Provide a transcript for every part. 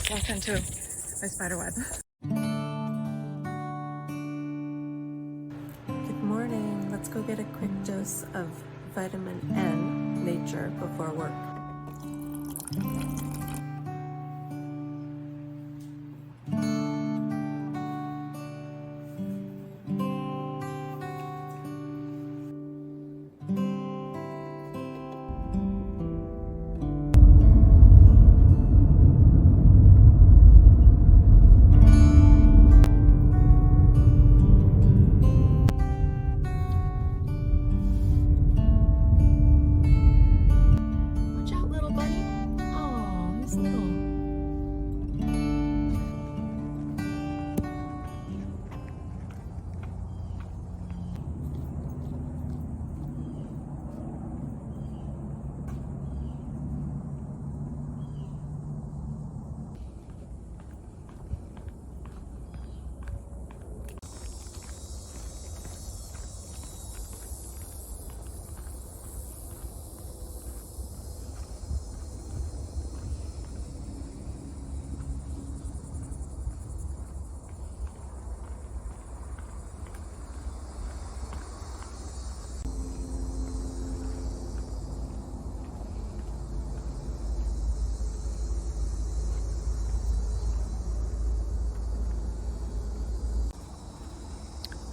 almost walked into my spider web. Good morning. Let's go get a quick dose of vitamin N, nature, before work.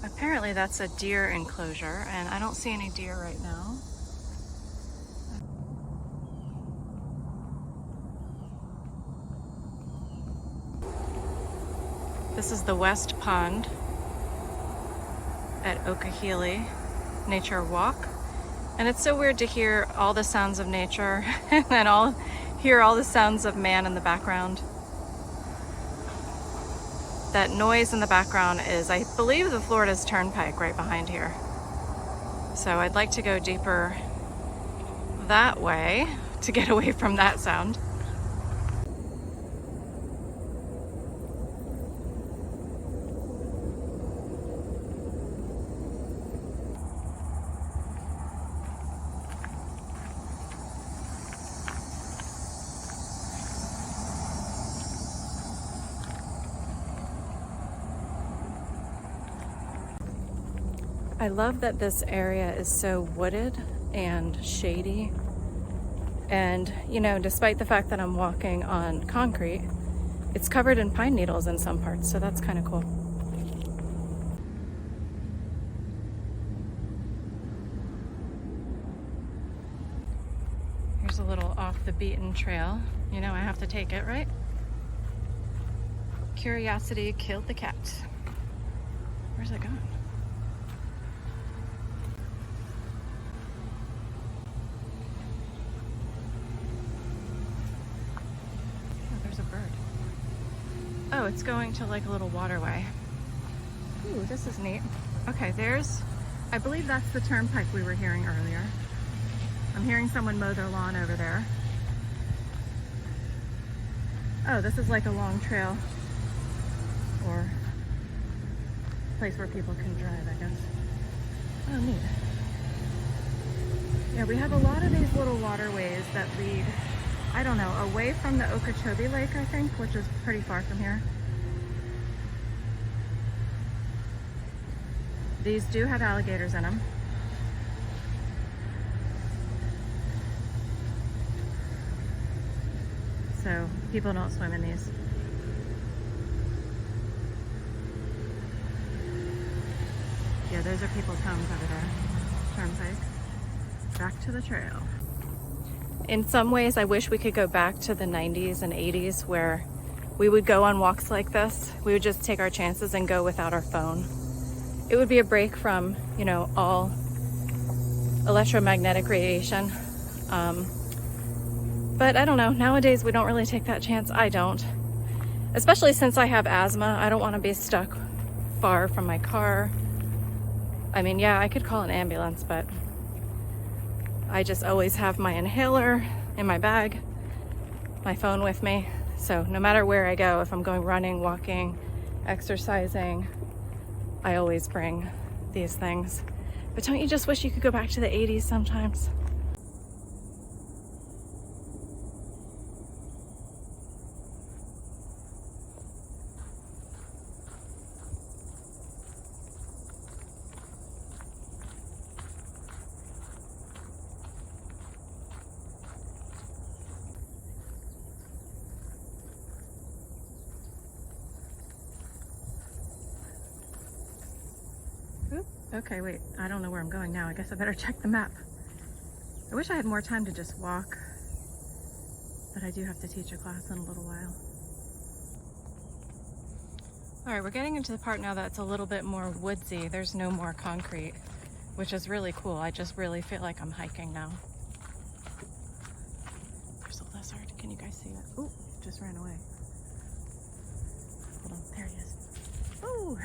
Apparently that's a deer enclosure, and I don't see any deer right now. This is the West Pond at Okeeheelee Nature Walk. And it's so weird to hear all the sounds of nature and then hear all the sounds of man in the background. That noise in the background is, I believe, the Florida's Turnpike right behind here. So I'd like to go deeper that way to get away from that sound. I love that this area is so wooded and shady. And, you know, despite the fact that I'm walking on concrete, it's covered in pine needles in some parts, so that's kind of cool. Here's a little off the beaten trail. You know, I have to take it, right? Curiosity killed the cat. Where's it going? Oh, it's going to like a little waterway. Ooh, this is neat. Okay, I believe that's the turnpike we were hearing earlier. I'm hearing someone mow their lawn over there. Oh, this is like a long trail or place where people can drive, I guess. Oh, neat. Yeah, we have a lot of these little waterways that lead, I don't know, away from the Okeeheelee Lake, I think, which is pretty far from here. These do have alligators in them. So people don't swim in these. Yeah, those are people's homes over there. Turnpike. Back to the trail. In some ways, I wish we could go back to the 90s and 80s where we would go on walks like this. We would just take our chances and go without our phone. It would be a break from, you know, all electromagnetic radiation. But I don't know, nowadays we don't really take that chance. I don't. Especially since I have asthma. I don't want to be stuck far from my car. I mean, yeah, I could call an ambulance, but I just always have my inhaler in my bag, my phone with me. So no matter where I go, if I'm going running, walking, exercising, I always bring these things. But don't you just wish you could go back to the 80s sometimes? Okay, wait, I don't know where I'm going now. I guess I better check the map. I wish I had more time to just walk, but I do have to teach a class in a little while. All right, we're getting into the part now that's a little bit more woodsy. There's no more concrete, which is really cool. I just really feel like I'm hiking now. There's a lizard. Can you guys see it? Oh, it just ran away. Hold on, there he is. Oh!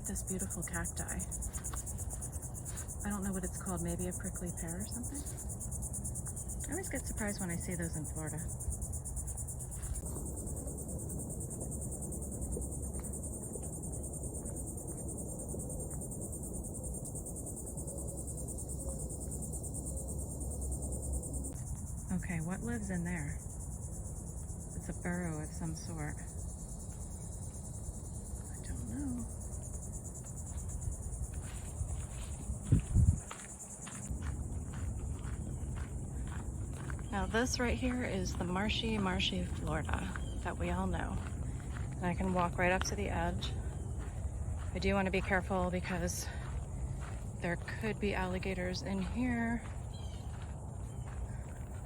This beautiful cacti. I don't know what it's called, maybe a prickly pear or something. I always get surprised when I see those in Florida. Okay, what lives in there? It's a burrow of some sort. I don't know. Now this right here is the marshy Florida that we all know. And I can walk right up to the edge. I do want to be careful because there could be alligators in here,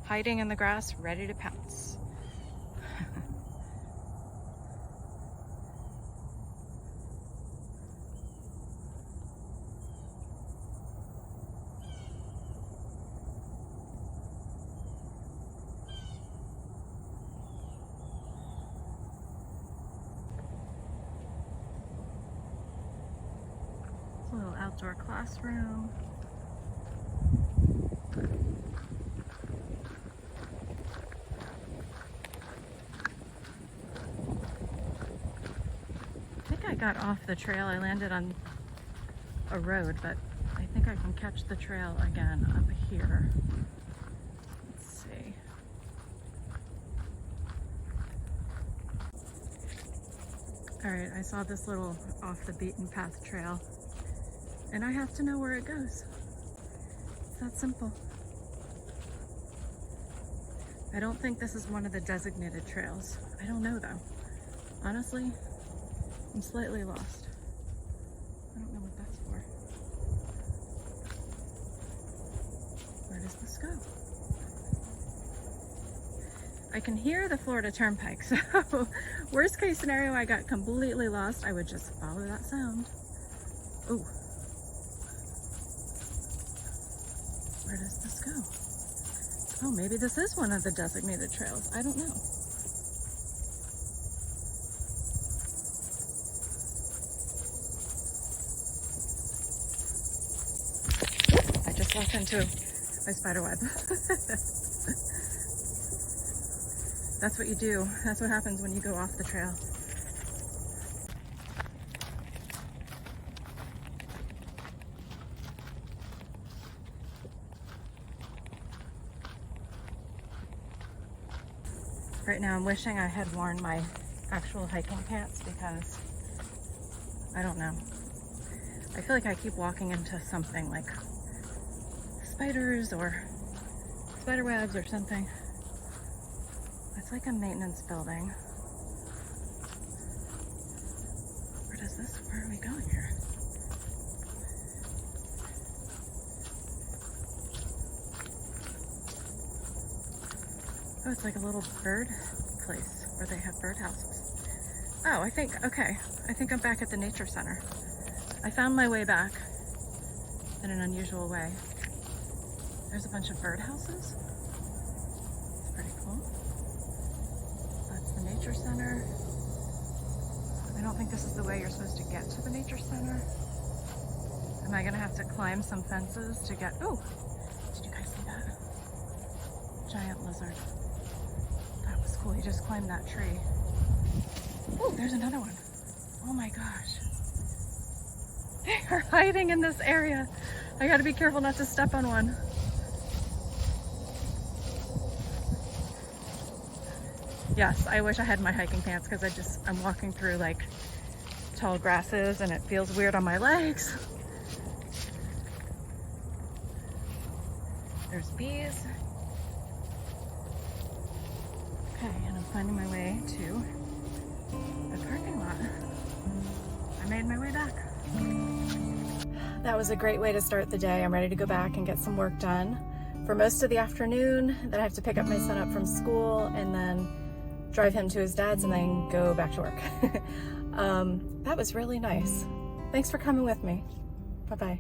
hiding in the grass, ready to pounce. A little outdoor classroom. I think I got off the trail. I landed on a road, but I think I can catch the trail again up here. Let's see. All right, I saw this little off the beaten path trail, and I have to know where it goes. It's that simple. I don't think this is one of the designated trails. I don't know though. Honestly, I'm slightly lost. I don't know what that's for. Where does this go? I can hear the Florida Turnpike, so worst case scenario, I got completely lost. I would just follow that sound. Ooh. Where does this go? Oh, maybe this is one of the designated trails. I don't know. I just walked into my spider web. That's what you do. That's what happens when you go off the trail. Right now I'm wishing I had worn my actual hiking pants because I don't know. I feel like I keep walking into something like spiders or spider webs or something. It's like a maintenance building. Where does this? Where are we going here? Oh, it's like a little bird place where they have bird houses. Oh, okay. I think I'm back at the nature center. I found my way back in an unusual way. There's a bunch of bird houses. It's pretty cool. That's the nature center. I don't think this is the way you're supposed to get to the nature center. Am I gonna have to climb some fences to get, oh, did you guys see that? Giant lizard. That was cool, he just climbed that tree. Oh, there's another one. Oh my gosh. They are hiding in this area. I gotta be careful not to step on one. Yes, I wish I had my hiking pants because I'm walking through like tall grasses and it feels weird on my legs. There's bees. Okay, and I'm finding my way to the parking lot. I made my way back. That was a great way to start the day. I'm ready to go back and get some work done for most of the afternoon. Then I have to pick up my son up from school and then drive him to his dad's and then go back to work. That was really nice. Thanks for coming with me. Bye-bye.